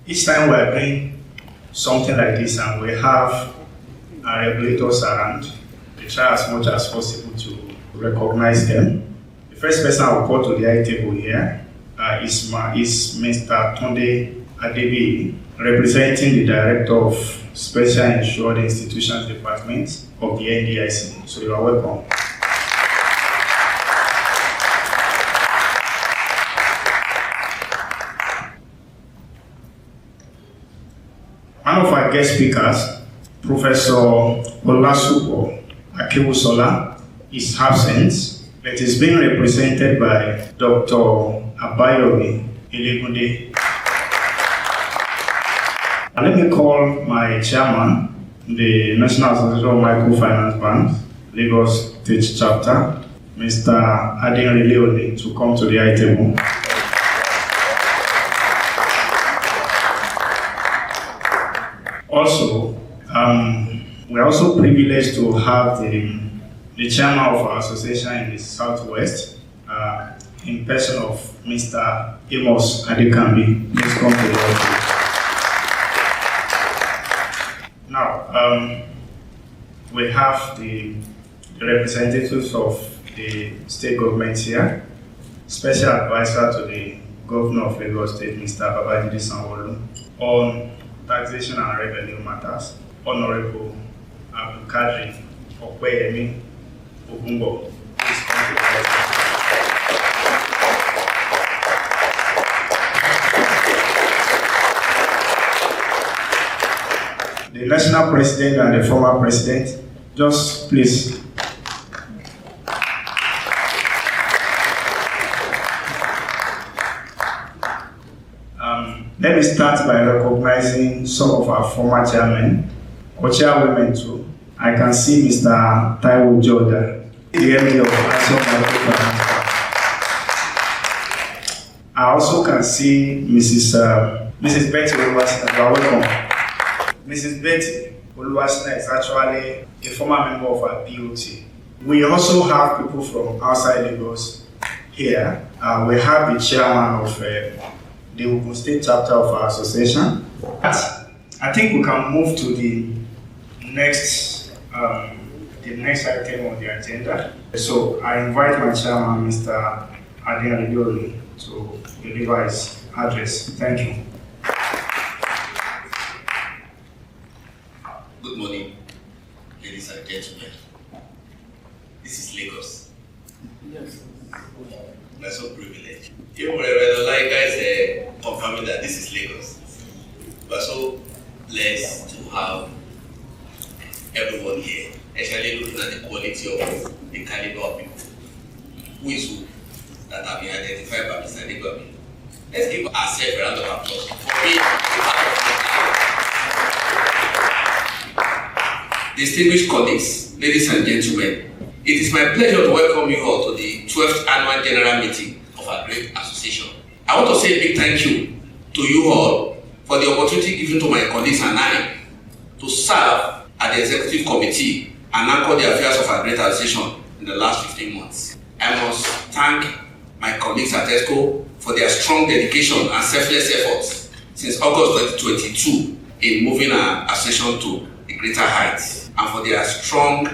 Each time we are doing something like this and we have our regulators around, we try as much as possible to recognize them. The first person I will call to the high table here is Mr. Tunde Adebi, representing the Director of Special Insured Institutions Department of the NDIC. So you are welcome. One of our guest speakers, Professor Olasupo Akewusola, is absent, but is being represented by Dr. Abayomi Elegunde. Let me call my chairman, the National Association of Microfinance Banks, Lagos State Chapter, Mr. Adin Leone, to come to the high table. Also, we're also privileged to have the chairman of our association in the Southwest, in person of Mr. Amos Adekambi. Please come to the audience. Now, we have the representatives of the state government here, Special Advisor to the Governor of Lagos State, Mr. Babajide Sanwo-Olu, on taxation and revenue matters, Honorable Abdulkadir Okweyemi Ogunbo. Please come to the podium. The national president and the former president, just please. Let me start by recognizing some of our former chairmen, or chairwomen too. I can see Mr. Taiwo Joda, the MD of Action Microfinance Bank. I also can see Mrs. Betty Oluwasina. You are welcome. Mrs. Betty Oluwasina is actually a former member of our POT. We also have people from outside Lagos here. We have the chairman of the Ogun State chapter of our association. But I think we can move to the next item on the agenda. So I invite my chairman, Mr. Adin Leone, to deliver his address. Thank you. Good morning, ladies and gentlemen. This is Lagos. Yes. That's so privileged. Even when the guys confirming that this is Lagos, we're so blessed to have everyone here, especially looking at the quality of the caliber of people. Who is who that have been identified by Mr. Adegbami. Let's give ourselves a round of applause for being part of the distinguished colleagues, ladies and gentlemen. It is my pleasure to welcome you all to the 12th annual general meeting of our great association. I want to say a big thank you to you all for the opportunity given to my colleagues and I to serve at the executive committee and anchor the affairs of our great association in the last 15 months. I must thank my colleagues at ESCO for their strong dedication and selfless efforts since August 2022 in moving our association to a greater heights, and for their strong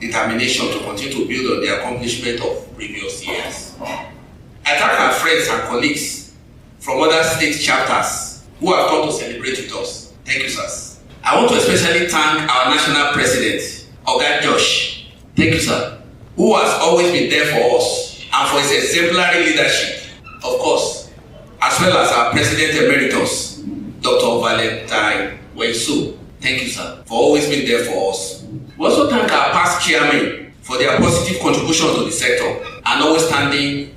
determination to continue to build on the accomplishment of previous years. I thank our friends and colleagues from other state chapters who have come to celebrate with us. Thank you, sirs. I want to especially thank our national president, Oga Josh. Thank you, sir, who has always been there for us and for his exemplary leadership, of course, as well as our president emeritus, Dr. Valentine Wensu. Thank you, sir, for always being there for us. We also thank our past chairmen for their positive contribution to the sector and always standing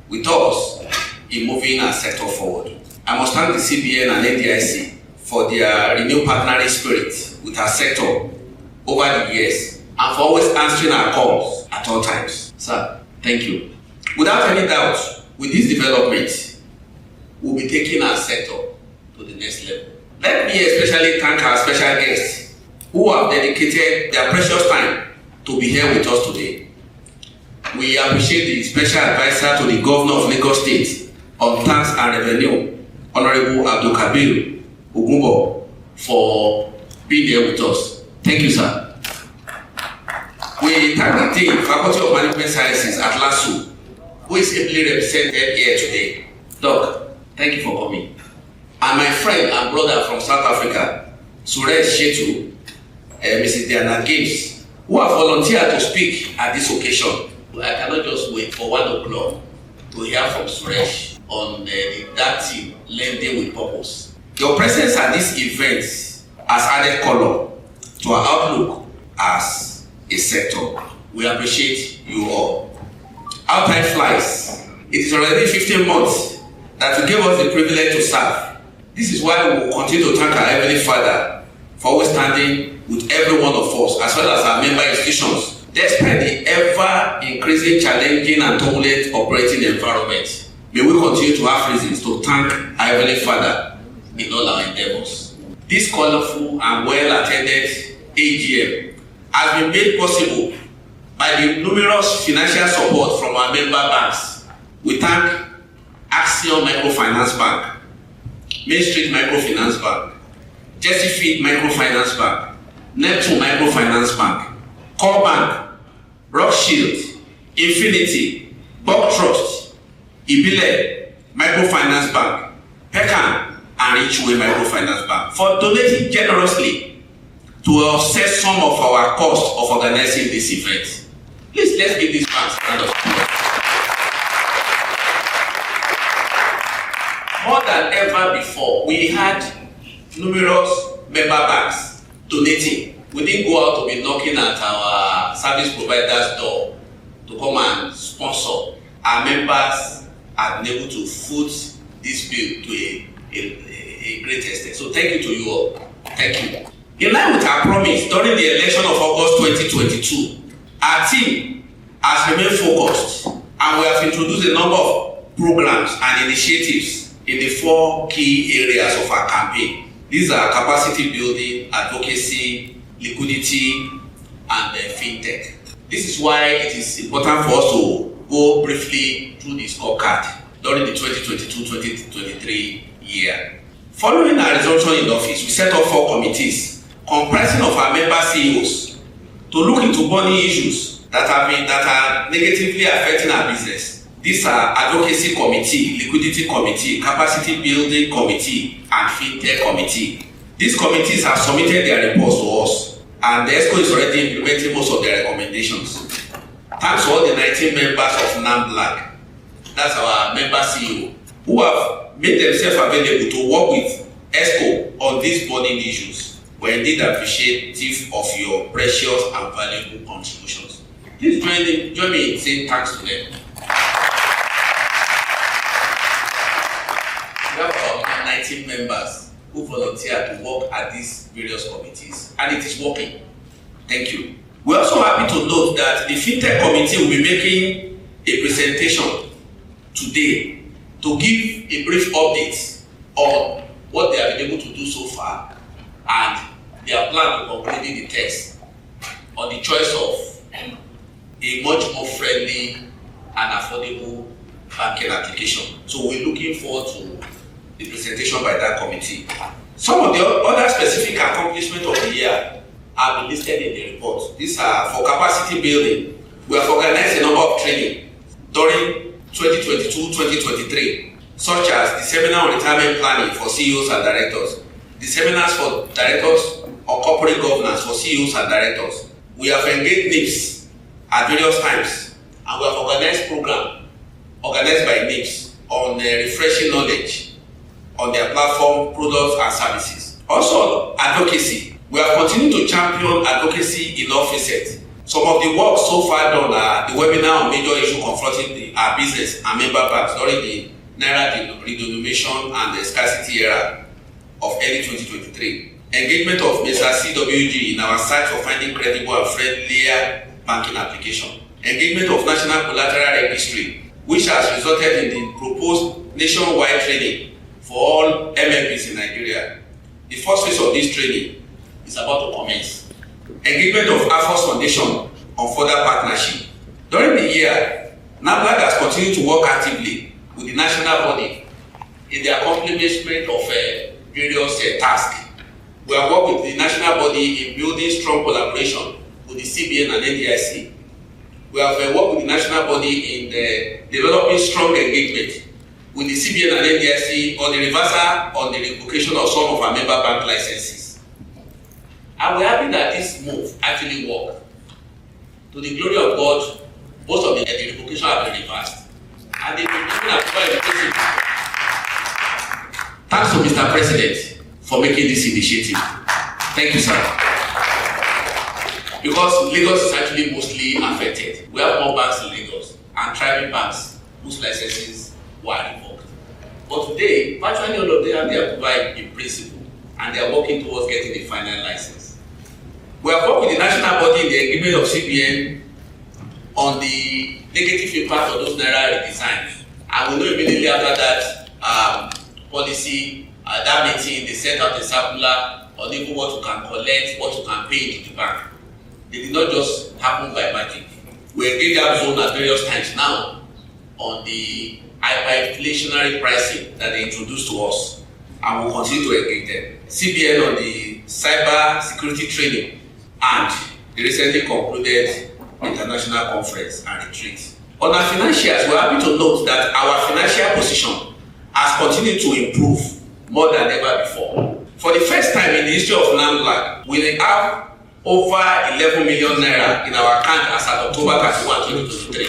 with us in moving our sector forward. I must thank the CBN and NDIC for their renewed partnering spirit with our sector over the years and for always answering our calls at all times. Sir, thank you. Without any doubt, with this development, we'll be taking our sector to the next level. Let me especially thank our special guests who have dedicated their precious time to be here with us today. We appreciate the special advisor to the Governor of Lagos State on Tax and Revenue, Honorable Abdul Kabir Ogumbo, for being here with us. Thank you, sir. We thank the team, Faculty of Management Sciences at LASU, who is ably represented here today. Doc, thank you for coming. And my friend and brother from South Africa, Suresh Shetu, Mrs. Diana Gibbs, who have volunteered to speak at this occasion. I cannot just wait for 1 o'clock to hear from Suresh on that team, Lending with Purpose. Your presence at this event has added color to our outlook as a sector. We appreciate you all. Our time flies. It is already 15 months that you gave us the privilege to serve. This is why we will continue to thank our Heavenly Father for always standing with every one of us, as well as our member institutions, despite the ever-increasing challenging and turbulent operating environment. May we continue to have reasons to thank our Heavenly Father in all our endeavors. This colorful and well-attended AGM has been made possible by the numerous financial support from our member banks. We thank Axiom Microfinance Bank, Main Street Microfinance Bank, Jesse Feed Microfinance Bank, Neptune Microfinance Bank, Core Bank, Rothschild, Infinity, Buck Trust, Ibile Microfinance Bank, Peckham, and Richway Microfinance Bank for donating generously to offset some of our costs of organizing this event. Please, let's give these banks a round of applause. More than ever before, we had numerous member banks donating. We didn't go out to be knocking at our service provider's door to come and sponsor. Our members have been able to foot this bill to a great extent. So thank you to you all. Thank you. In line with our promise during the election of August 2022, our team has remained focused, and we have introduced a number of programs and initiatives in the 4 key areas of our campaign. These are capacity building, advocacy, liquidity, and fintech. This is why it is important for us to go briefly through the scorecard during the 2022-2023 year. Following our resumption in office, we set up 4 committees comprising of our member CEOs to look into burning issues that are negatively affecting our business. These are Advocacy Committee, Liquidity Committee, Capacity Building Committee, and Fintech Committee. These committees have submitted their reports to us, and the ESCO is already implementing most of their recommendations. Thanks to all the 19 members of Namblag, that's our member CEO, who have made themselves available to work with ESCO on these burning issues. We're indeed appreciative of your precious and valuable contributions. Please join me in saying thanks to them. We have about 19 members who volunteer to work at these various committees, and it is working. Thank you. We're also happy to note that the FinTech Committee will be making a presentation today to give a brief update on what they have been able to do so far and their plan of completing the test on the choice of a much more friendly and affordable banking application. So we're looking forward to the presentation by that committee. Some of the other specific accomplishments of the year have been listed in the report. These are for capacity building. We have organized a number of training during 2022-2023, such as the seminar on retirement planning for CEOs and directors, the seminars for directors on corporate governance for CEOs and directors. We have engaged NIPS at various times, and we have organized programs organized by NIPS on refreshing knowledge on their platform, products, and services. Also, advocacy. We have continued to champion advocacy in all facets. Some of the work so far done are the webinar on major issues confronting our business and member banks during the Naira redenomination and the scarcity era of early 2023. Engagement of Mr. CWG in our search for finding credible and friendlier banking application. Engagement of National Collateral Registry, which has resulted in the proposed nationwide training for all MMPs in Nigeria. The first phase of this training is about to commence. Engagement of AFOS Foundation on further partnership. During the year, Namblag has continued to work actively with the national body in the accomplishment of various tasks. We have worked with the national body in building strong collaboration with the CBN and NDIC. We have worked with the national body in developing strong engagement with the CBN and NDIC on the reversal on the revocation of some of our member bank licenses. And we're happy that this move actually worked. To the glory of God, most of the revocation have been reversed. And they've been given approval in principle. Thanks to Mr. President for making this initiative. Thank you, sir. Because Lagos is actually mostly affected. We have more banks in Lagos and tribal banks whose licenses were revoked. But today, virtually all of them have their approval in principle and they are working towards getting the final license. We have worked with the national body in the agreement of CBN on the negative impact of those Naira redesigns. And we know immediately after that policy, that meeting, they sent out a circular on even what you can collect, what you can pay into the bank. They did not just happen by magic. We engaged that zone at various times now on the hyperinflationary pricing that they introduced to us, and we'll continue to engage them. CBN on the cyber security training, and the recently concluded international conference and retreat. On our financials, we're happy to note that our financial position has continued to improve more than ever before. For the first time in the history of Namblag, we have over 11 million naira in our account as at October 31, 2023.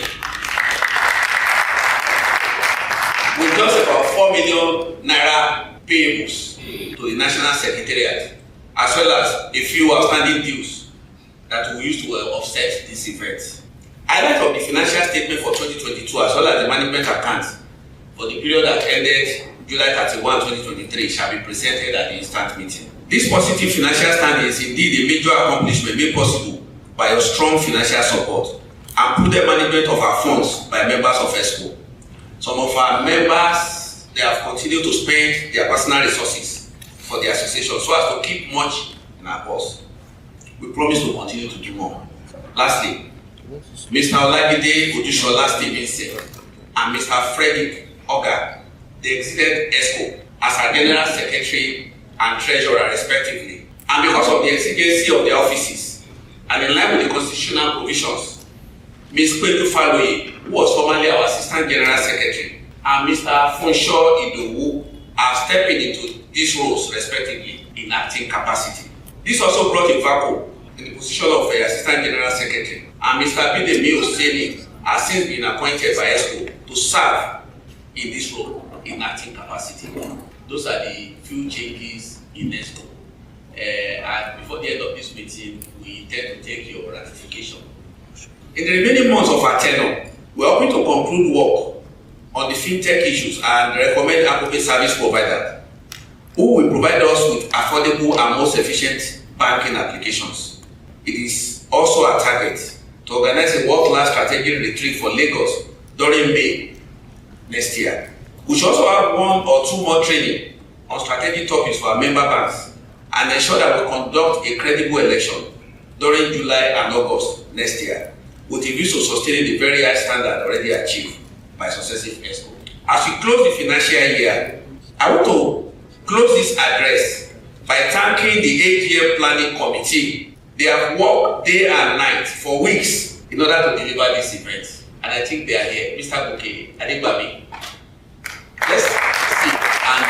With just about 4 million naira payables to the National Secretariat, as well as a few outstanding dues that we use to offset this event. Highlight of the financial statement for 2022 as well as the management accounts for the period that ended July 31, 2023 shall be presented at the instant meeting. This positive financial standing is indeed a major accomplishment made possible by your strong financial support and prudent management of our funds by members of ESCO. Some of our members, they have continued to spend their personal resources for the association so as to keep much in our purse. We promise to continue to do more. Lastly, Mr. Olagide Odushola Stevenson and Mr. Frederick Oga, they exited ESCO as our General Secretary and Treasurer respectively. And because of the exigency of their offices and in line with the constitutional provisions, Ms. Kwedu Faloye, who was formerly our Assistant General Secretary, and Mr. Funsho Idowu are stepping into these roles respectively in acting capacity. This also brought a vacuum in the position of the Assistant General Secretary, and Mr. Bidemi Oseni has since been appointed by ESCO to serve in this role in acting capacity. Those are the few changes in ESCO. And before the end of this meeting, we intend to take your ratification. In the remaining months of our tenure, we are hoping to conclude work on the fintech issues and recommend appropriate service providers who will provide us with affordable and most efficient banking applications. It is also our target to organize a world-class strategic retreat for Lagos during May next year. We should also have 1 or 2 more training on strategic topics for our member banks and ensure that we conduct a credible election during July and August next year, with a view to sustaining the very high standard already achieved by successive ESCO. As we close the financial year, I want to close this address by thanking the AGM Planning Committee. They have worked day and night for weeks in order to deliver this event. And I think they are here. Mr. Buke, Adebabi. Let's see. And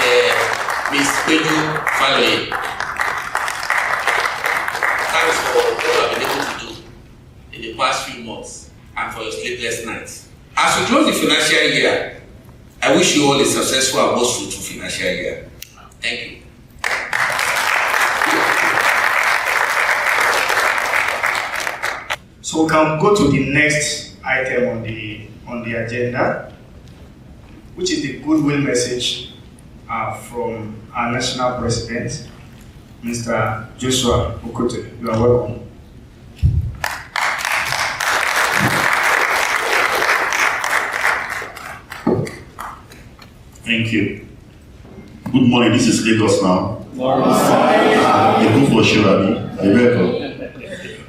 Ms. Kwedu Faloye. Thanks for what you have been able to do in the past few months and for your sleepless nights. As we close the financial year, I wish you all a successful and most fruitful financial year. Thank you. So we can go to the next item on the agenda, which is the goodwill message from our national president, Mr. Joshua Okote. You are welcome. Thank you. Good morning. This is Lagos now. Morning. A good for Shirabi. You're welcome.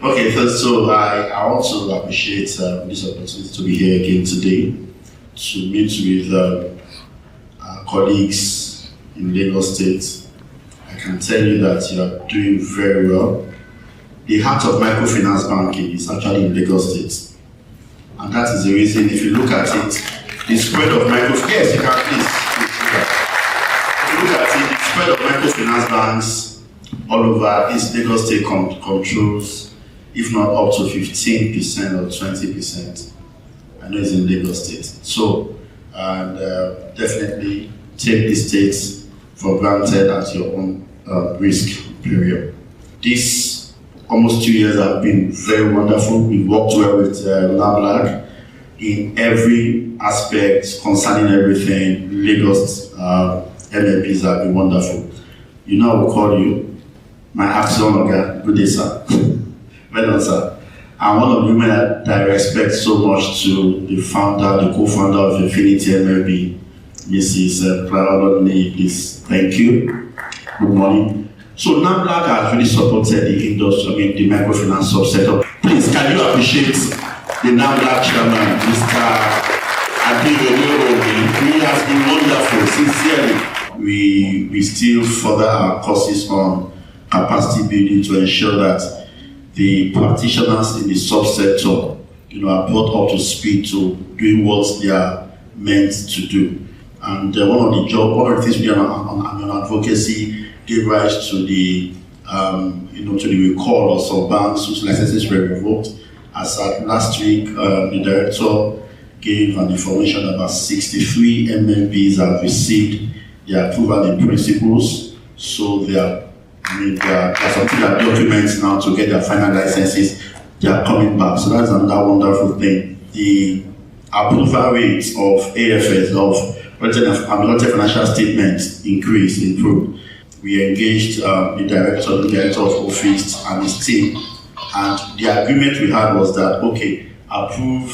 Okay, so I also appreciate this opportunity to be here again today to meet with our colleagues in Lagos State. I can tell you that you are doing very well. The heart of microfinance banking is actually in Lagos State. And that is the reason, if you look at it, the spread of microfinance, yes, you can please if you look at it, the spread of microfinance banks all over this Lagos State controls, if not up to 15% or 20%. I know it's in Lagos State. So, and definitely take the state for granted at your own risk, period. This almost 2 years have been very wonderful. We worked well with Namblag in every aspect concerning everything. Lagos MLPs have been wonderful. You know, I will call you my action organ. Good day, sir. Well done, sir. And one of the women that I respect so much to the founder, the co-founder of Infinity MLB, Mrs. Pravaloni, please. Thank you. Good morning. So Namblag has really supported the industry, the microfinance subsector. Please, can you appreciate the Namblag chairman, Mr. Adeyemi? He has been wonderful, sincerely. We still further our courses on capacity building to ensure that the practitioners in the subsector, are brought up to speed to doing what they are meant to do. And one of the things we have on advocacy gave rise to the to the recall of some banks whose licenses were revoked. As at last week, the director gave an information about 63 MMBs have received their approval in principles, so they are submitting their documents now to get their final licenses. They are coming back, so that's another wonderful thing. The approval rates of AFS, of audited financial statements, improved. We engaged the director of office and his team, and the agreement we had was that, okay, approve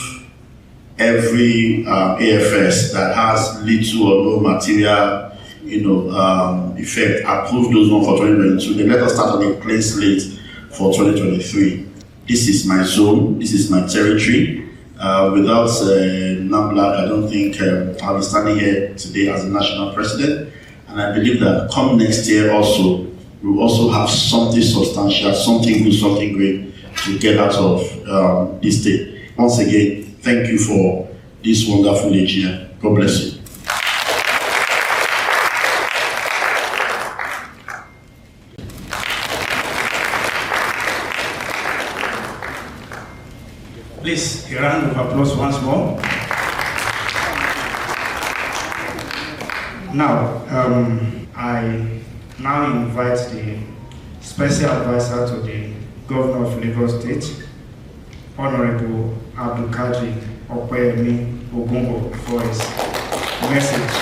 every AFS that has little or no material effect, approve those ones for 2022. Then let us start on a clean slate for 2023. This is my zone, this is my territory. Without Namblag, I don't think I'll be standing here today as a national president. And I believe that come next year also, we'll also have something substantial, something good, something great to get out of this state. Once again, thank you for this wonderful age here. God bless you. Please, a round of applause once more. Now, I now invite the special advisor to the Governor of Lagos State, Honorable Abdulkadir Opeyemi Ogunbo, for his message.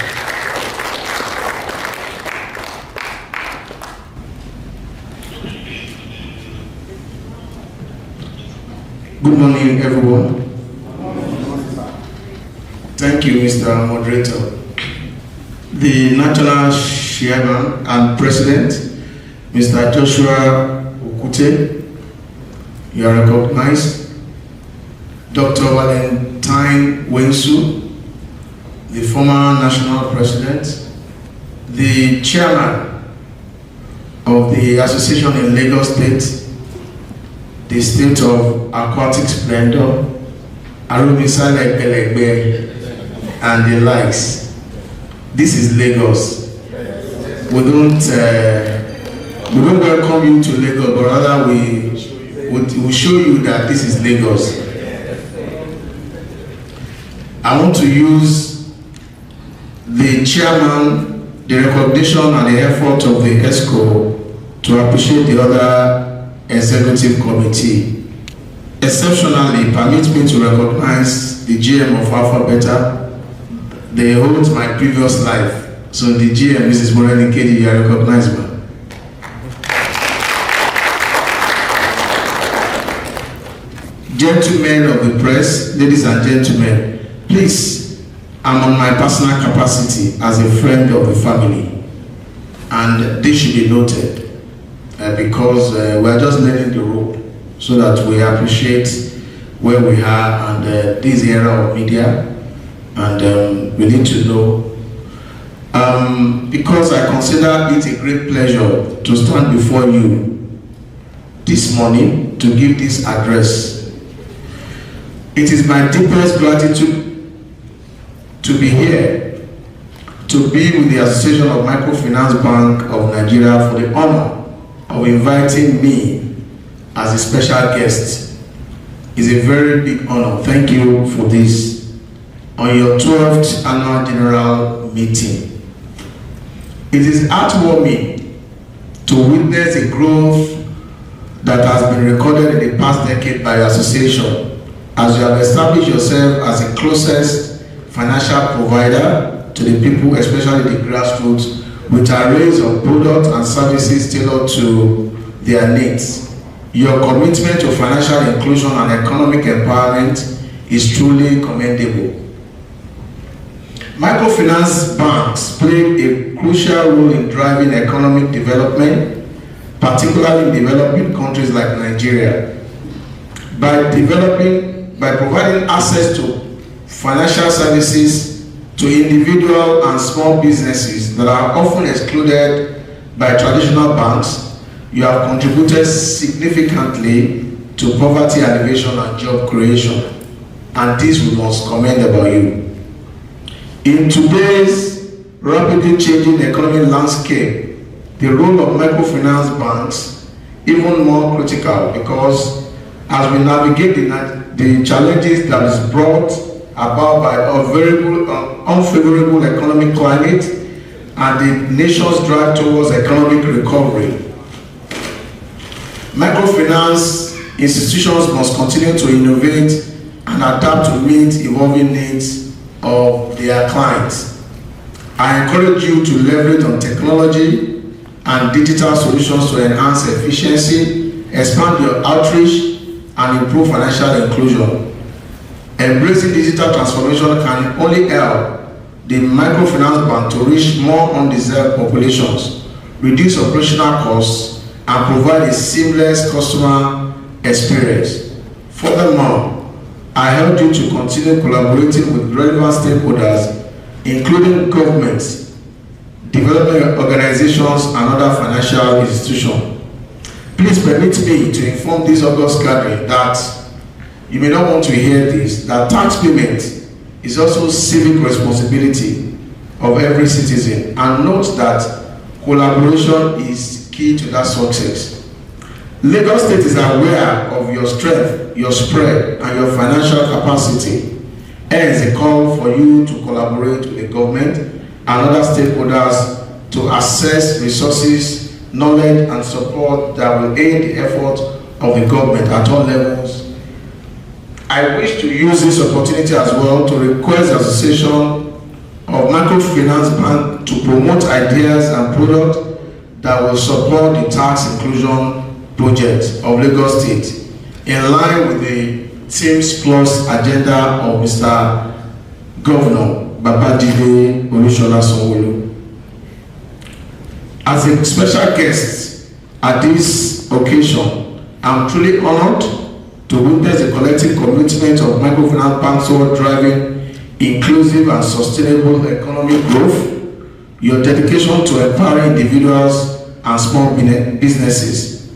Good morning, everyone. Thank you, Mr. Moderator. The National Chairman and President, Mr. Joshua Okute, you are recognized. Dr. Valentine Wensu, the former National President, the Chairman of the Association in Lagos State, the State of Aquatic Splendor, Arubisale Pelegbe, and the likes. This is Lagos. We don't welcome you to Lagos, but rather we show you that this is Lagos. I want to use the chairman, the recognition and the effort of the ESCO to appreciate the other executive committee. Exceptionally, permit me to recognize the GM of Alpha Beta. They hold my previous life. So the GM, Mrs. Hotel Ikeja, you are recognized, ma'am. Gentlemen of the press, ladies and gentlemen, please, I'm on my personal capacity as a friend of the family, and this should be noted because we are just learning the rope. so that we appreciate where we are and this era of media, and we need to know. Because I consider it a great pleasure to stand before you this morning to give this address. It is my deepest gratitude to be here, to be with the Association of Microfinance Bank of Nigeria for the honor of inviting me as a special guest. It's a very big honor. Thank you for this on your 12th annual general meeting. It is heartwarming to witness the growth that has been recorded in the past decade by your association, as you have established yourself as the closest financial provider to the people, especially the grassroots, with arrays of products and services tailored to their needs. Your commitment to financial inclusion and economic empowerment is truly commendable. Microfinance banks play a crucial role in driving economic development, particularly in developing countries like Nigeria. By providing access to financial services to individual and small businesses that are often excluded by traditional banks, you have contributed significantly to poverty alleviation and job creation, and this we must commend about you. In today's rapidly changing economic landscape, the role of microfinance banks even more critical, because as we navigate the challenges that is brought about by a unfavorable economic climate and the nation's drive towards economic recovery, microfinance institutions must continue to innovate and adapt to meet evolving needs of their clients. I encourage you to leverage on technology and digital solutions to enhance efficiency, expand your outreach, and improve financial inclusion. Embracing digital transformation can only help the microfinance bank to reach more undeserved populations, reduce operational costs, and provide a seamless customer experience. Furthermore, I urge you to continue collaborating with relevant stakeholders, including governments, development organizations, and other financial institutions. Please permit me to inform this August gathering that you may not want to hear this, that tax payment is also civic responsibility of every citizen, and note that collaboration is key to that success. Lagos State is aware of your strength, your spread, and your financial capacity. Hence, a call for you to collaborate with the government and other stakeholders to access resources, knowledge, and support that will aid the effort of the government at all levels. I wish to use this opportunity as well to request the Association of Microfinance Bank to promote ideas and products that will support the tax inclusion project of Lagos State in line with the Teams Plus agenda of Mr. Governor Babajide Olusola Sanwo-Olu. As a special guest at this occasion, I'm truly honored to witness the collective commitment of microfinance banks toward driving inclusive and sustainable economic growth, your dedication to empowering individuals and small businesses,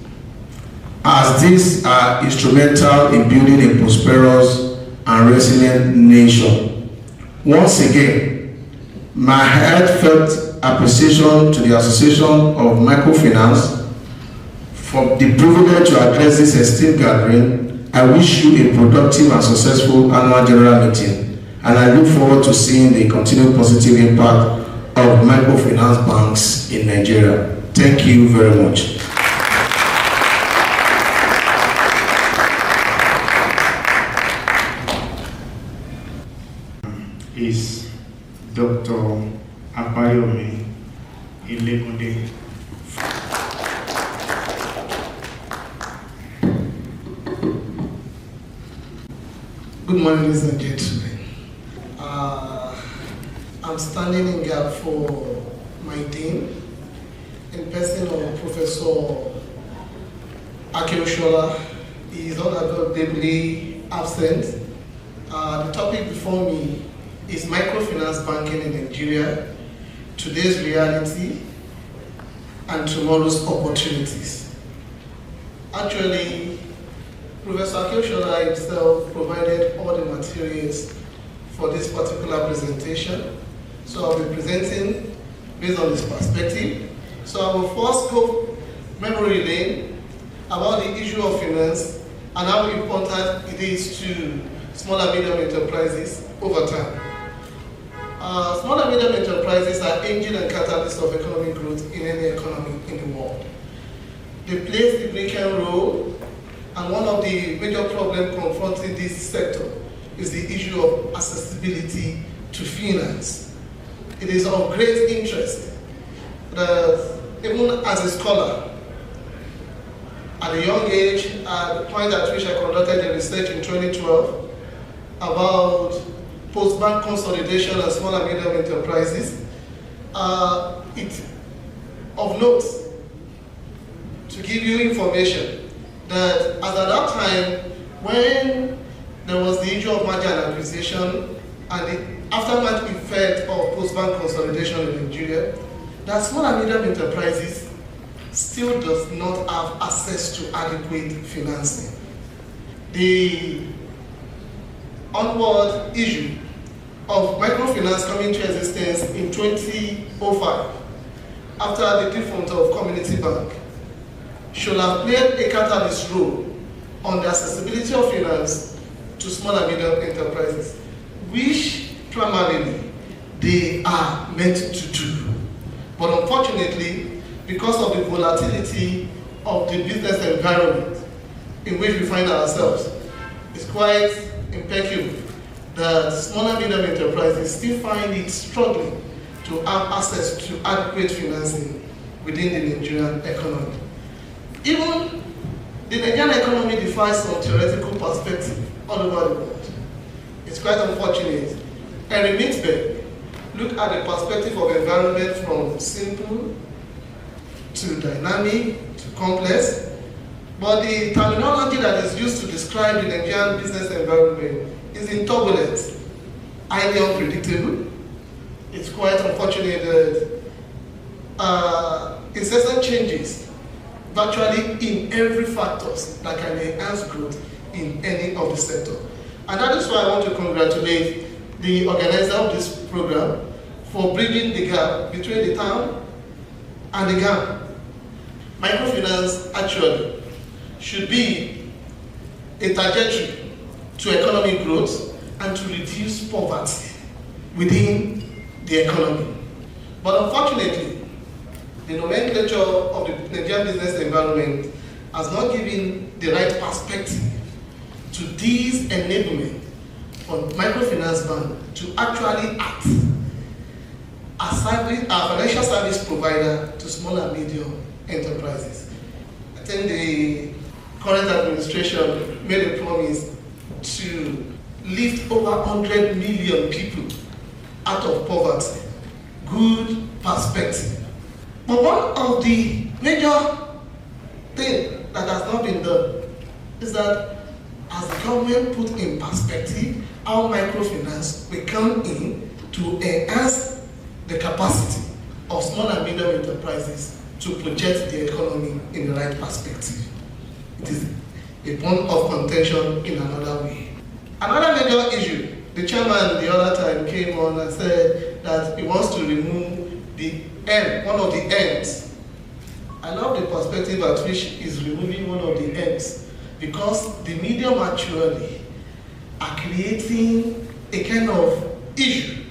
as these are instrumental in building a prosperous and resilient nation. Once again, my heartfelt appreciation to the Association of Microfinance for the privilege to address this esteemed gathering. I wish you a productive and successful annual general meeting, and I look forward to seeing the continued positive impact of microfinance banks in Nigeria. Thank you very much. Is Dr. Abayomi Ilekunde. Good morning, ladies and gentlemen. I'm standing in gap for my dean, in person of Professor Akeoshola He is unavoidably absent. The topic before me is microfinance banking in Nigeria, today's reality and tomorrow's opportunities. Actually, Professor Ikeja himself provided all the materials for this particular presentation. So I'll be presenting based on this perspective. So I will first go memory lane about the issue of finance and how important it is to small and medium enterprises over time. Small and medium enterprises are engine and catalyst of economic growth in any economy in the world. They play a significant role, and one of the major problems confronting this sector is the issue of accessibility to finance. It is of great interest that even as a scholar, at a young age, at the point at which I conducted a research in 2012 about post-bank consolidation and small and medium enterprises, it's of note to give you information that as at that time, when there was the issue of merger and acquisition and the aftermath effect of post-bank consolidation in Nigeria, that small and medium enterprises still does not have access to adequate financing. The onward issue of microfinance coming to existence in 2005 after the defunct of Community Bank should have played a catalyst role on the accessibility of finance to small and medium enterprises, which primarily they are meant to do. But unfortunately, because of the volatility of the business environment in which we find ourselves, it's quite impeccable that small and medium enterprises still find it struggling to have access to adequate financing within the Nigerian economy. Even the Nigerian economy defies some theoretical perspective all over the world. It's quite unfortunate. Henry Namblag looked at the perspective of environment from simple to dynamic to complex, but the terminology that is used to describe the Nigerian business environment is in turbulence, highly unpredictable. It's quite unfortunate that incessant changes virtually in every factors that can enhance growth in any of the sector. And that is why I want to congratulate the organizer of this program for bridging the gap between the town and the gap. Microfinance actually should be a trajectory to economic growth and to reduce poverty within the economy. But unfortunately, the nomenclature of the Nigerian business environment has not given the right perspective to this enablement for microfinance bank to actually act as a financial service provider to small and medium enterprises. I think the current administration made a promise to lift over 100 million people out of poverty. Good perspective. But one of the major things that has not been done is that as the government put in perspective how microfinance will come in to enhance the capacity of small and medium enterprises to project the economy in the right perspective. It is a point of contention in another way. Another major issue, the chairman the other time came on and said that he wants to remove the end, one of the ends. I love the perspective at which he's removing one of the ends, because the medium actually are creating a kind of issue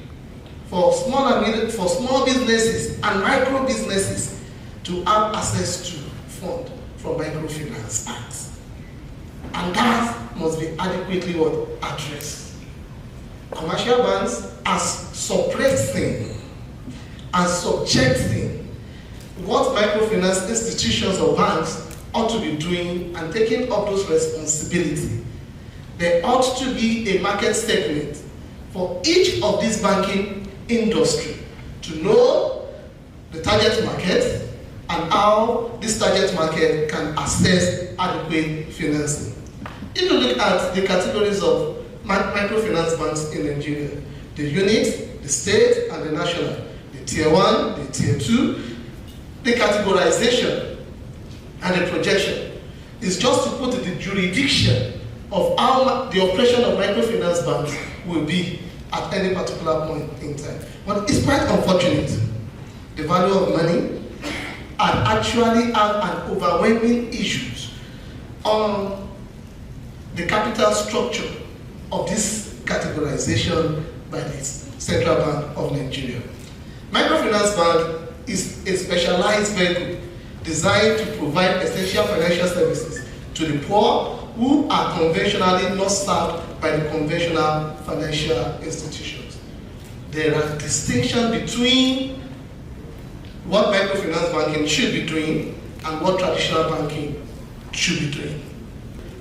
for small businesses and micro businesses to have access to fund from microfinance acts. And that must be adequately addressed. Commercial banks are suppressing and subjecting what microfinance institutions or banks ought to be doing and taking up those responsibilities. There ought to be a market segment for each of these banking industry to know the target market and how this target market can access adequate financing. If you look at the categories of microfinance banks in Nigeria, the unit, the state, and the national, the tier 1, the tier 2, the categorization and the projection is just to put the jurisdiction of how the operation of microfinance banks will be at any particular point in time. But it's quite unfortunate. The value of money and actually have an overwhelming issues on the capital structure of this categorization by the Central Bank of Nigeria. Microfinance Bank is a specialized vehicle designed to provide essential financial services to the poor who are conventionally not served by the conventional financial institutions. There are distinctions between what microfinance banking should be doing and what traditional banking should be doing.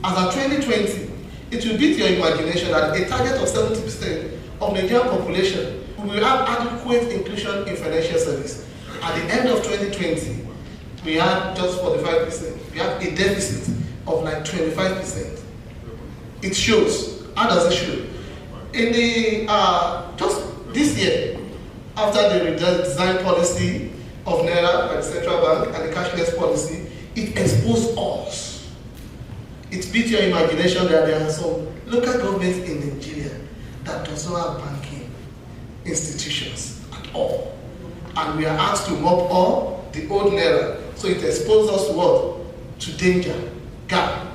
As of 2020, it will beat your imagination that a target of 70% of Nigerian population will have adequate inclusion in financial service. At the end of 2020, we had just 45%. We have a deficit of like 25%. It shows. How does it show? In the just this year, after the redesign policy of Naira by the Central Bank and the cashless policy, it exposed us. It beat your imagination that there are some local governments in Nigeria that does not have banking institutions at all. And we are asked to mop up the old Naira. So it exposed us to what? To danger, gap.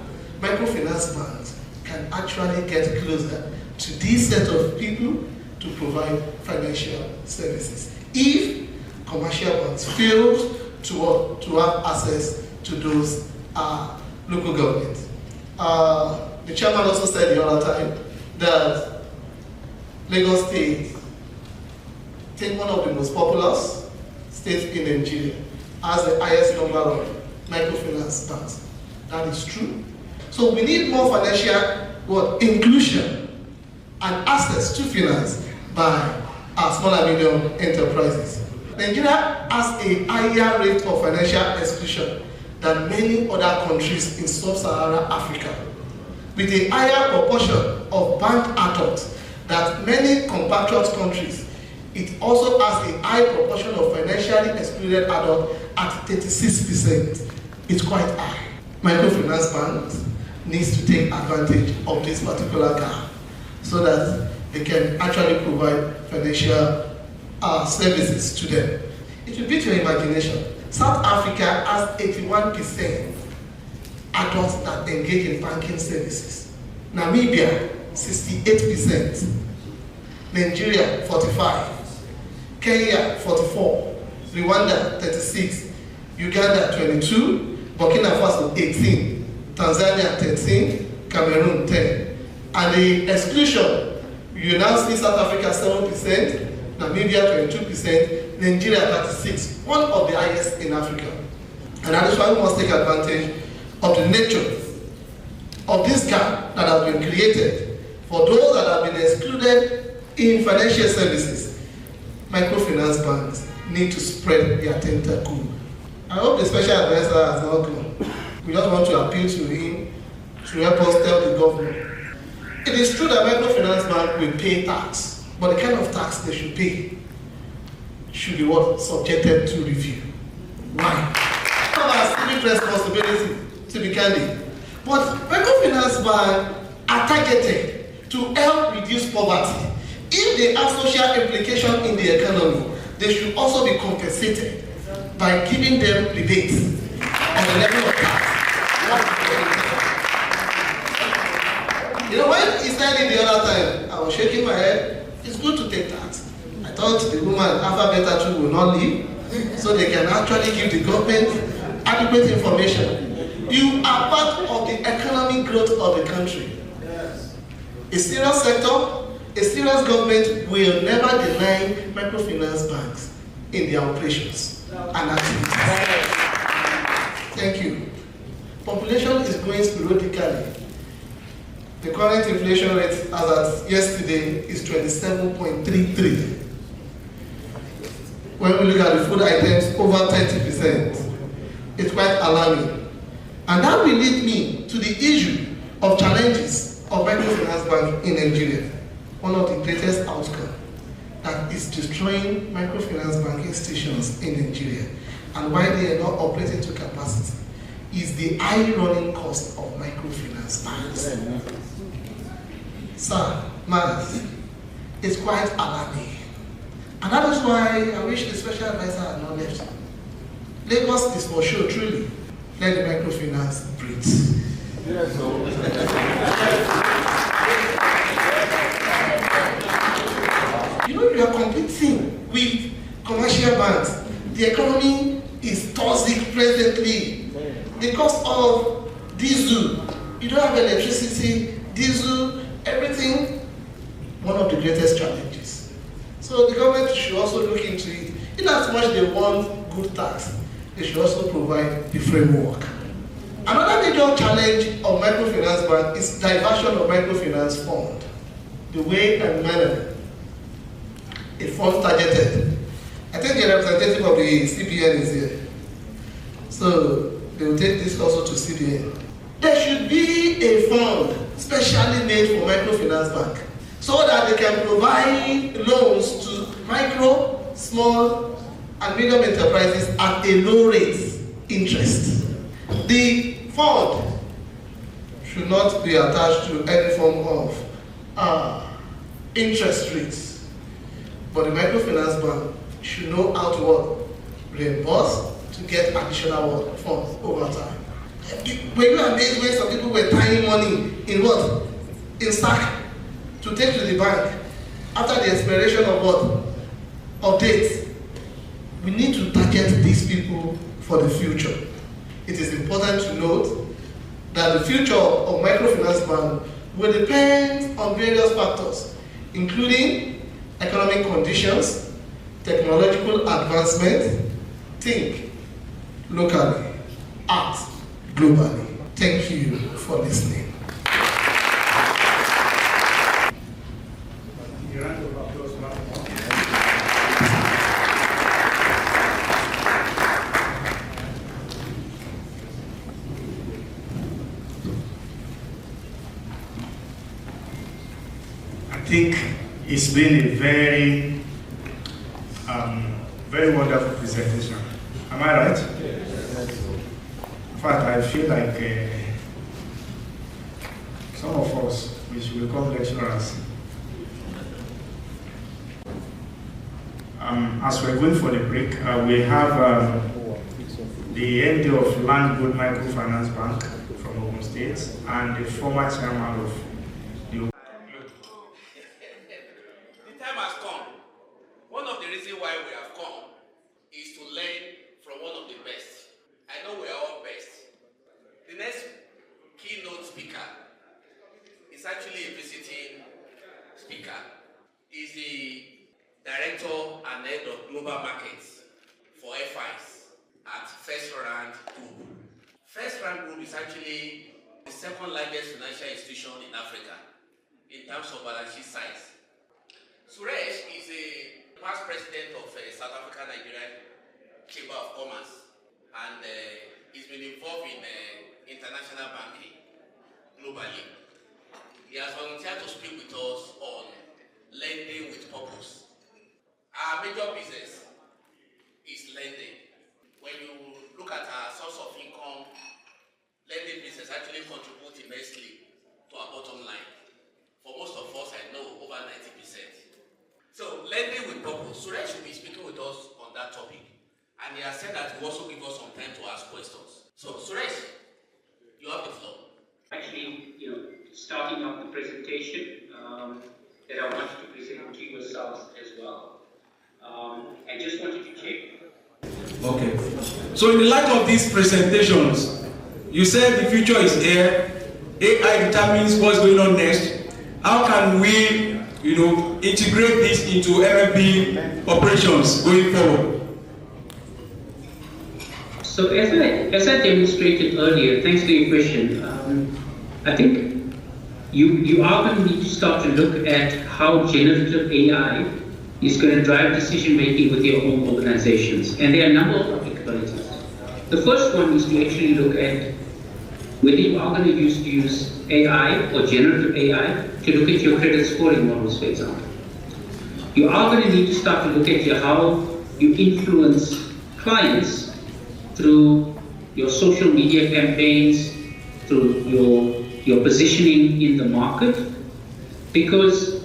Microfinance banks can actually get closer to this set of people to provide financial services. If commercial banks fail to have access to those local governments. The chairman also said the other time that Lagos State, I think one of the most populous states in Nigeria, has the highest number of microfinance banks. That is true. So we need more financial inclusion and access to finance by our small and medium enterprises. Nigeria has a higher rate of financial exclusion than many other countries in sub-Saharan Africa, with a higher proportion of bank adults than many compatriot countries. It also has a high proportion of financially excluded adults at 36%. It's quite high. Microfinance banks needs to take advantage of this particular gap so that they can actually provide financial services to them. It will beat your imagination. South Africa has 81% adults that engage in banking services. Namibia, 68%. Nigeria, 45%. Kenya, 44%. Rwanda, 36%. Uganda, 22%. Burkina Faso, 18%. Tanzania, 13%. Cameroon, 10%. And the exclusion, you now see South Africa, 7%. Namibia 22%, Nigeria 36%, one of the highest in Africa. And that is why we must take advantage of the nature of this gap that has been created for those that have been excluded in financial services. Microfinance banks need to spread their tentacle. I hope the special advisor has not come. We just want to appeal to him to help us tell the government. It is true that microfinance bank will pay tax. But the kind of tax they should pay should be subjected to review. Why? It's not our civic responsibility, to be candid. But microfinance banks are targeted to help reduce poverty. If they have social implication in the economy, they should also be compensated by giving them rebates on the level of tax. You know, when he said it the other time, I was shaking my head. It's good to take tax. I thought the woman alphabet too will not leave, so they can actually give the government adequate information. You are part of the economic growth of the country. A serious sector, a serious government will never deny microfinance banks in their operations and activities. Thank you. Population is growing sporadically. The current inflation rate as at yesterday is 27.33. When we look at the food items, over 30%. It's quite alarming. And that will lead me to the issue of challenges of microfinance bank in Nigeria, one of the greatest outcomes that is destroying microfinance bank institutions in Nigeria and why they are not operating to capacity is the high running cost of microfinance banks. Sir, man, it's quite alarming. And that is why I wish the special advisor had not left. Lagos is for sure, truly. Let the microfinance breathe. Yes, you know, you are competing with commercial banks. The economy is toxic presently. The cost of diesel, you don't have electricity, diesel, everything, one of the greatest challenges. So the government should also look into it. In as much they want good tax, they should also provide the framework. Another major challenge of microfinance bank is diversion of microfinance fund. The way and manner a fund targeted. I think the representative of the CBN is here. So they will take this also to CBN. There should be a fund specially made for microfinance bank so that they can provide loans to micro, small, and medium enterprises at a low rate interest. The fund should not be attached to any form of interest rates, but the microfinance bank should know how to reimburse to get additional funds over time. Were you amazed when some people were tying money in what? In sack to take to the bank after the expiration of what? Of dates. We need to target these people for the future. It is important to note that the future of microfinance bank will depend on various factors, including economic conditions, technological advancement, think locally, act globally. Thank you for listening. I think it's been a very, very wonderful presentation. Am I right? In fact, I feel like some of us, which will become lecturers, as we're going for the break, we have the MD of Land Good Microfinance Bank from Ogun State and the former chairman of the time has come. One of the reasons why we have come is to learn from one of the best. I know we are all best. The next keynote speaker is actually a visiting speaker. He's the director and head of global markets for FIs at First Rank Group. First Rank Group is actually the second largest financial institution in Africa in terms of balance sheet size. Suresh is a past president of South African Nigerian Chamber of Commerce, and he's been involved in international banking globally. He has volunteered to speak with us on lending with purpose. Our major business is lending. When you look at our source of income, lending business actually contributes immensely to our bottom line. For most of us, I know, over 90%. So, lending with purpose. Suresh will be speaking with us on that topic. And he has said that he will also give us some time to ask questions. So, Suresh, you have the floor. Actually, starting off the presentation, that I wanted to present to yourselves as well. I just wanted to check. Okay. So, in the light of these presentations, you said the future is here. AI determines what's going on next. How can we, integrate this into MFB operations going forward? So as I demonstrated earlier, thanks for your question, I think you are going to need to start to look at how generative AI is going to drive decision making with your own organizations. And there are a number of applicabilities. The first one is to actually look at whether you are going to use AI or generative AI to look at your credit scoring models, for example. You are going to need to start to look at how you influence clients through your social media campaigns, through your positioning in the market. Because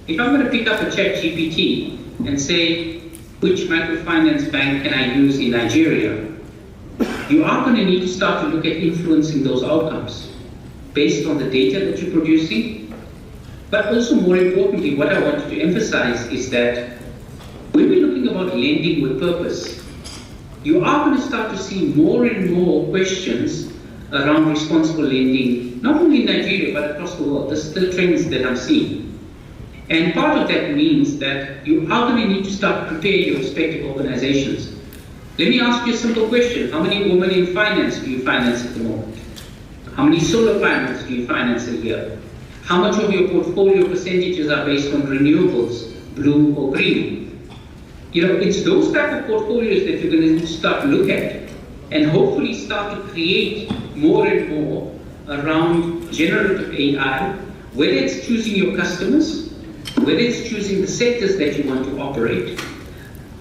if I'm going to pick up a ChatGPT and say, which microfinance bank can I use in Nigeria? You are going to need to start to look at influencing those outcomes based on the data that you're producing. But also more importantly, what I wanted to emphasize is that when we're looking about lending with purpose, you are going to start to see more and more questions around responsible lending, not only in Nigeria, but across the world. This is the trends that I'm seeing. And part of that means that you are going to need to start to prepare your respective organizations. Let me ask you a simple question. How many women in finance do you finance at the moment? How many solar panels do you finance a year? How much of your portfolio percentages are based on renewables, blue or green? It's those type of portfolios that you're going to need to start to look at and hopefully start to create more and more around generative AI, whether it's choosing your customers, whether it's choosing the sectors that you want to operate.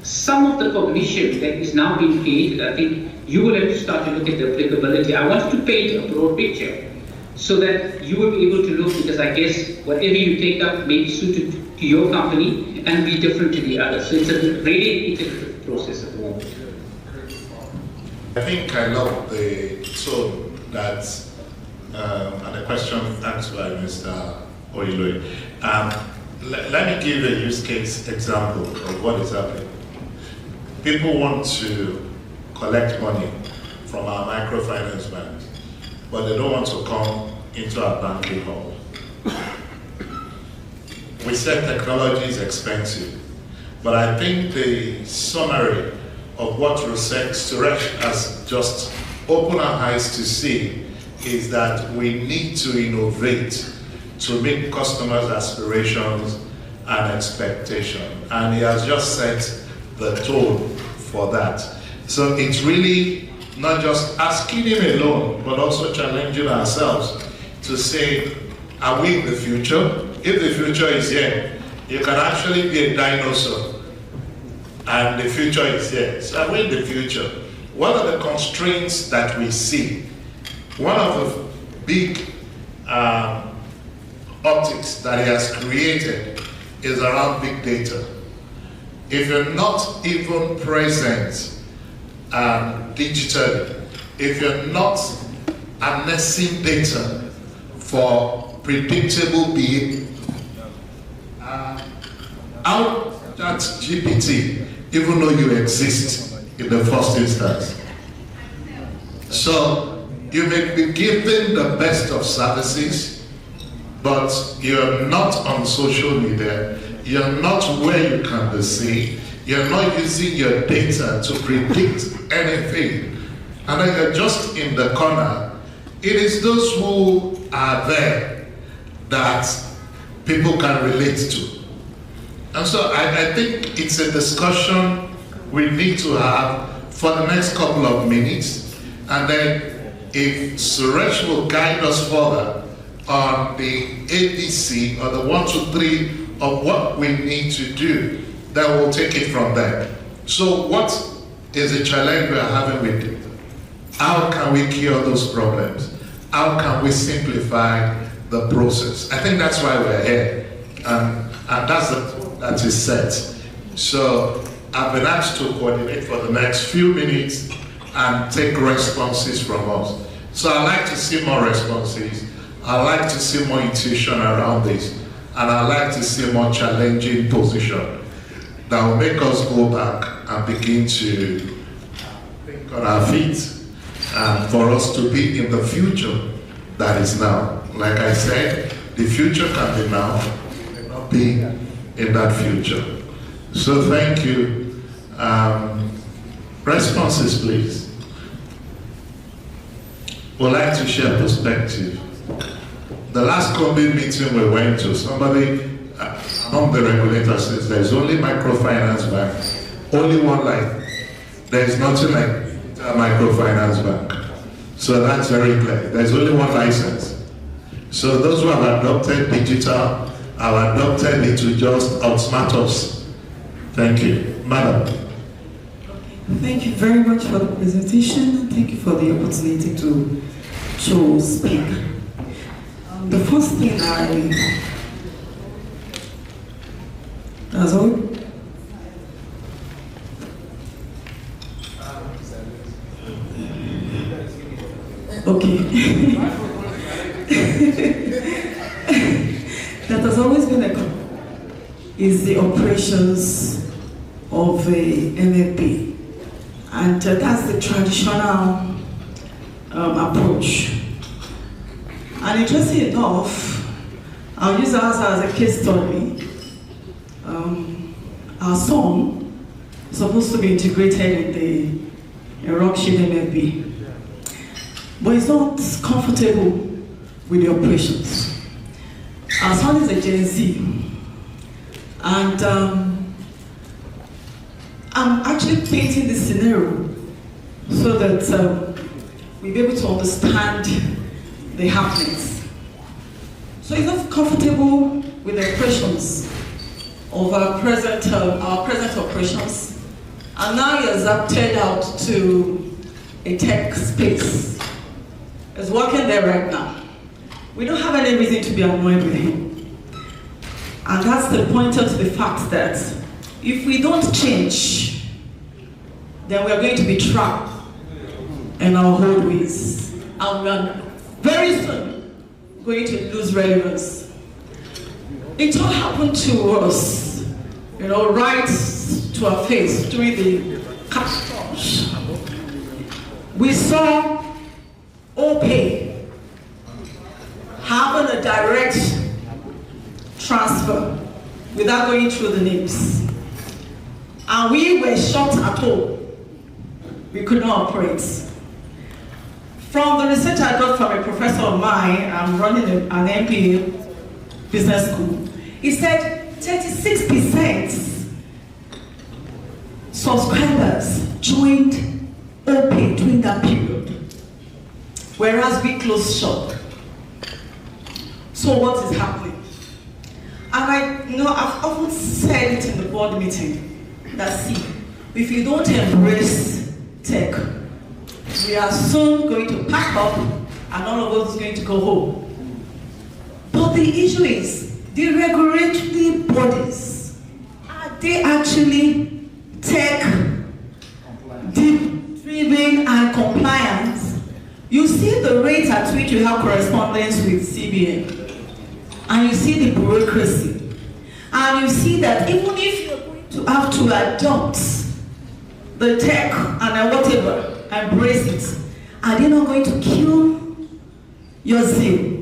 Some of the cognition that is now being created, I think you will have to start to look at the applicability. I wanted to paint a broad picture so that you will be able to look, because I guess whatever you take up may be suited to your company and be different to the others. So it's a really iterative process at the moment. I think I love the tone that, and the question asked by Mr. Oyiloi. Let me give a use case example of what is happening. People want to collect money from our microfinance bank, but they don't want to come into our banking hall. We said technology is expensive, but I think the summary of what Suresh has just opened our eyes to see is that we need to innovate to meet customers' aspirations and expectation. And he has just set the tone for that. So it's really not just asking him alone, but also challenging ourselves to say, are we in the future? If the future is here, you can actually be a dinosaur, and the future is here. So are we in the future? What are the constraints that we see? One of the big optics that he has created is around big data. If you're not even present digitally, if you're not harnessing data for predictable behavior, how that GPT even though you exist in the first instance? So you may be given the best of services, but you're not on social media, you're not where you can be seen, you're not using your data to predict anything, and then you're just in the corner. It is those who are there that people can relate to. And so I think it's a discussion we need to have for the next couple of minutes, and then if Suresh will guide us further on the ABC or the 1, 2, 3 of what we need to do, then we'll take it from there. So what is the challenge we are having with it? How can we cure those problems? How can we simplify the process? I think that's why we're here, and that's that is set. So I've been asked to coordinate for the next few minutes and take responses from us. So I'd like to see more responses. I'd like to see more intuition around this, and I'd like to see a more challenging position that will make us go back and begin to think on our feet, and for us to be in the future that is now. Like I said, the future can be now, it may not be in that future. So thank you. Responses, please. We'd like to share perspective. The last COVID meeting we went to, somebody among the regulators says there's only microfinance bank, only one line. There's nothing like a microfinance bank. So that's very clear. There's only one license. So those who have adopted digital have adopted it to just outsmart us. Thank you. Madam. Thank you very much for the presentation. Thank you for the opportunity to speak. The first thing that's all. Okay. That has always been is the operations of a MFB, and that's the traditional approach. And interesting enough, I'll use ours as a case study. Our son is supposed to be integrated in the Rockship MFB, but he's not comfortable with the operations. Our son is a Gen Z, and I'm actually painting this scenario so that we'll be able to understand the happenings. So he's not comfortable with the operations of our present operations, and now he has opted out to a tech space. He's working there right now. We don't have any reason to be annoyed with him. And that's the pointer to the fact that if we don't change, then we are going to be trapped in our old ways. And we are very soon going to lose relevance. It all happened to us, right to our face during the catastrophe. We saw OPay having a direct transfer without going through the names. And we were shocked at all. We could not operate. From the research I got from a professor of mine, I'm running an MBA business school, he said 36% subscribers joined OPay during that period, whereas we closed shop. So what is happening? And I've often said it in the board meeting that see, if you don't embrace tech, we are soon going to pack up and all of us is going to go home. But the issue is, the regulatory bodies, are they actually tech driven and compliant? You see the rate at which you have correspondence with CBN, and you see the bureaucracy, and you see that even if you're going to have to adopt the tech and whatever, embrace it, are they not going to kill your zeal?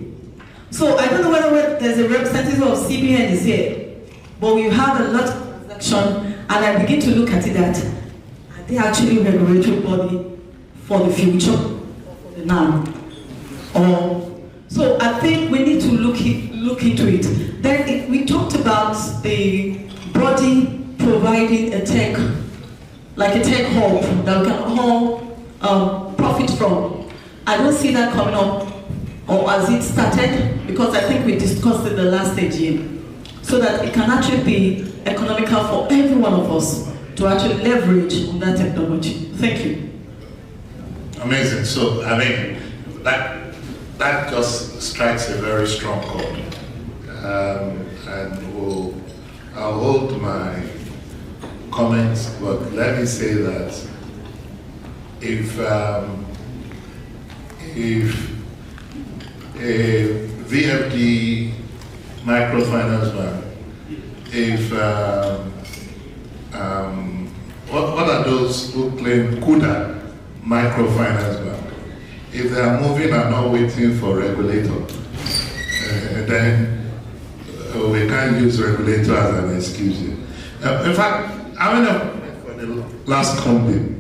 So I don't know whether there's a representative of CBN is here, but we have a lot of transaction, and I begin to look at it that, are they actually a regulatory body for the future, for the now? So I think we need to look into it. Then we talked about the body providing a tech, like a tech hub that we can all profit from. I don't see that coming up, or as it started, because I think we discussed it the last AGM, so that it can actually be economical for every one of us to actually leverage on that technology. Thank you. Amazing. So, I mean, that just strikes a very strong chord. And I'll hold my comments, but let me say that if a VFD microfinance bank, what are those who claim CUDA microfinance bank? If they are moving and not waiting for regulator, then we can't use regulator as an excuse. In fact, I went for the last company.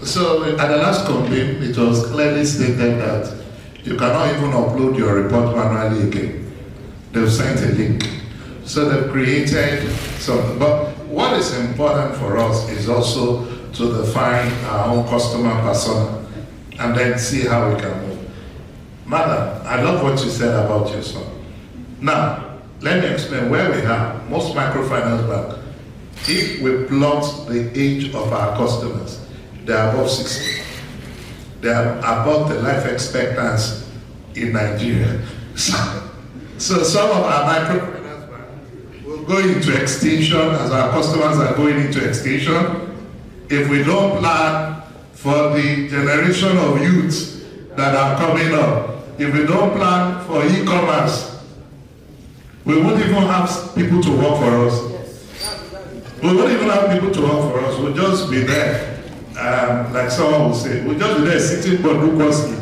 So at the last campaign, it was clearly stated that you cannot even upload your report manually again. They've sent a link. So they've created something. But what is important for us is also to define our own customer persona and then see how we can move. Madam, I love what you said about your son. Now, let me explain where we are. Most microfinance banks, if we plot the age of our customers, they are above 60. They are above the life expectancy in Nigeria. So some of our microfinance banks will go into extinction as our customers are going into extinction if we don't plan for the generation of youths that are coming up. If we don't plan for e-commerce, we won't even have people to work for us. We won't even have people to work for us. We'll just be there. Like someone will say, we'll just be there sitting for Rukoski.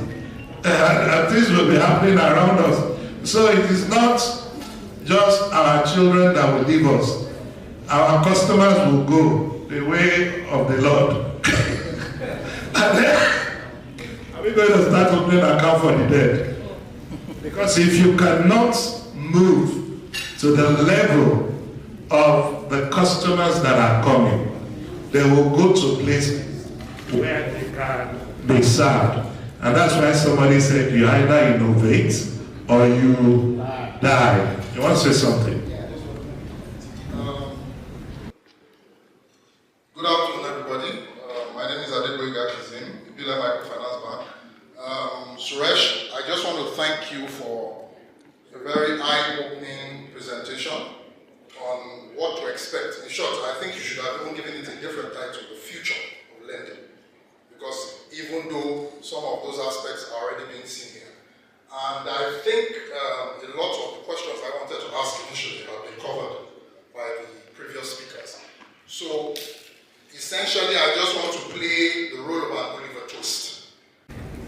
And things will be happening around us. So it is not just our children that will leave us. Our customers will go the way of the Lord. And then, are we going to start opening an account for the dead? Because if you cannot move to the level of the customers that are coming, they will go to places where they can be served. And that's why somebody said you either innovate or you die. You want to say something? Good afternoon, everybody. My name is Adeboyega Kizim, Ibila Microfinance Bank. Suresh, I just want to thank you for a very eye-opening presentation on what to expect. In short, I think you should have even given it a different title, The Future of Lending. Because even though some of those aspects are already being seen here. And I think a lot of the questions I wanted to ask initially have been covered by the previous speakers. So essentially, I just want to play the role of an Oliver Twist.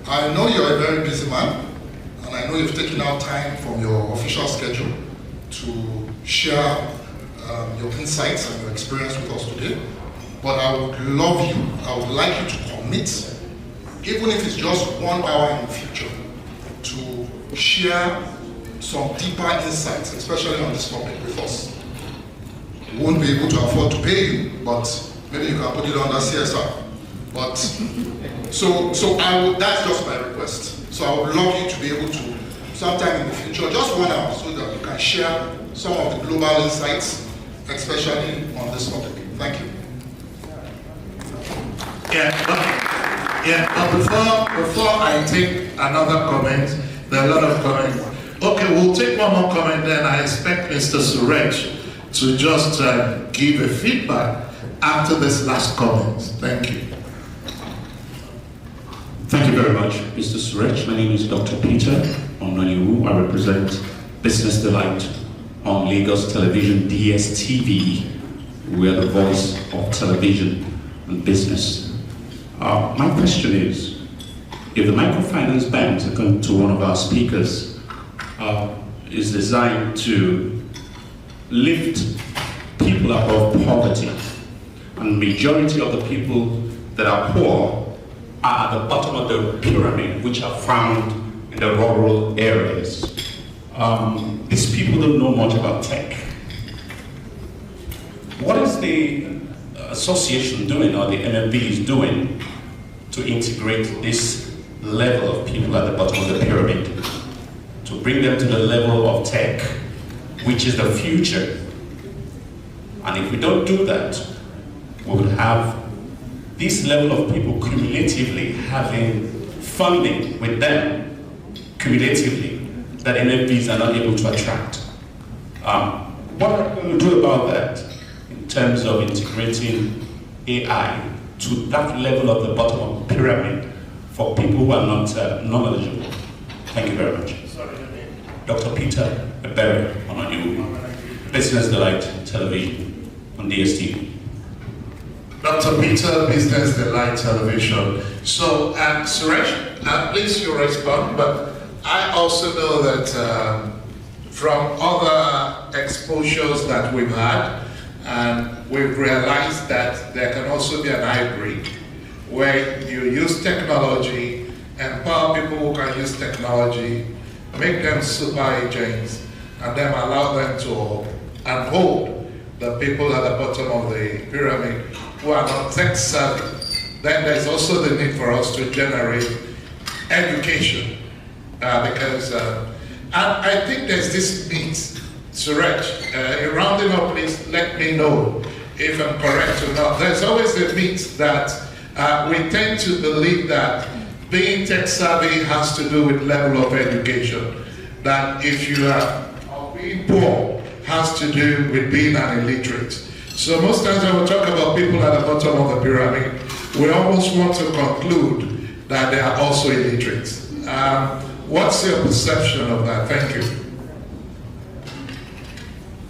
I know you're a very busy man, and I know you've taken out time from your official schedule to share your insights and your experience with us today. But I would like you to commit, even if it's just 1 hour in the future, to share some deeper insights, especially on this topic with us. We won't be able to afford to pay you, but maybe you can put it under CSR. But that's just my request. So I would love you to be able to, sometime in the future, just 1 hour, so that you can share some of the global insights, especially on this topic. Thank you. But before I take another comment, there are a lot of comments. Okay, we'll take one more comment, then I expect Mr. Suresh to just give a feedback after this last comment. Thank you. Thank you very much, Mr. Suresh. My name is Dr. Peter Ononiwu. I represent Business Delight on Lagos Television, DSTV. We are the voice of television and business. My question is, if the microfinance banks, according to one of our speakers, is designed to lift people above poverty, and majority of the people that are poor are at the bottom of the pyramid, which are found in the rural areas. These people don't know much about tech. What is the association doing, or the NLBs doing, to integrate this level of people at the bottom of the pyramid, to bring them to the level of tech, which is the future? And if we don't do that, we will have this level of people cumulatively having funding with them, cumulatively, that NFBs are not able to attract. What are we going to do about that in terms of integrating AI to that level of the bottom of the pyramid for people who are not knowledgeable? Thank you very much. Dr. Peter Ebere Ononiwu, Business Delight Television on DSTV. Dr. Peter, Business Delight Television. So, Suresh, please you respond, but I also know that from other exposures that we've had, and we've realized that there can also be an hybrid where you use technology, empower people who can use technology, make them super agents, and then allow them to hold the people at the bottom of the pyramid who are not tech savvy. Then there's also the need for us to generate education because I think there's this myth, Suresh, rounding up, please let me know if I'm correct or not. There's always a myth that we tend to believe that being tech savvy has to do with level of education. That if you are being poor has to do with being an illiterate. So most times when we talk about people at the bottom of the pyramid, we almost want to conclude that they are also illiterate. What's your perception of that? Thank you.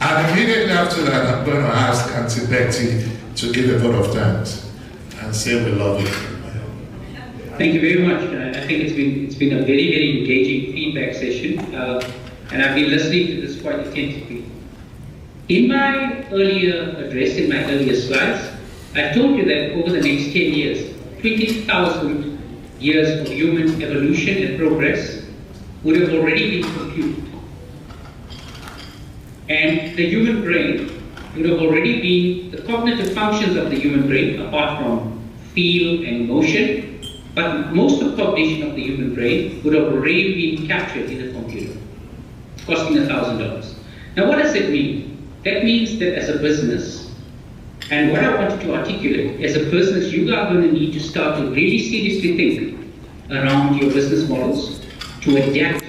And immediately after that, I'm going to ask Auntie Betty to give a vote of thanks and say we love you. Thank you very much. I think it's been a very, very engaging feedback session, and I've been listening to this quite attentively. In my earlier address, in my earlier slides, I told you that over the next 10 years, 20,000 years of human evolution and progress would have already been computed. And the human brain would have already been, the cognitive functions of the human brain, apart from feel and emotion, but most of cognition of the human brain would have already been captured in a computer, costing $1,000. Now what does it mean? That means that as a business, and what I wanted to articulate, as a business, you are going to need to start to really seriously think around your business models to adapt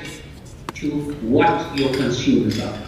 to what your consumers are.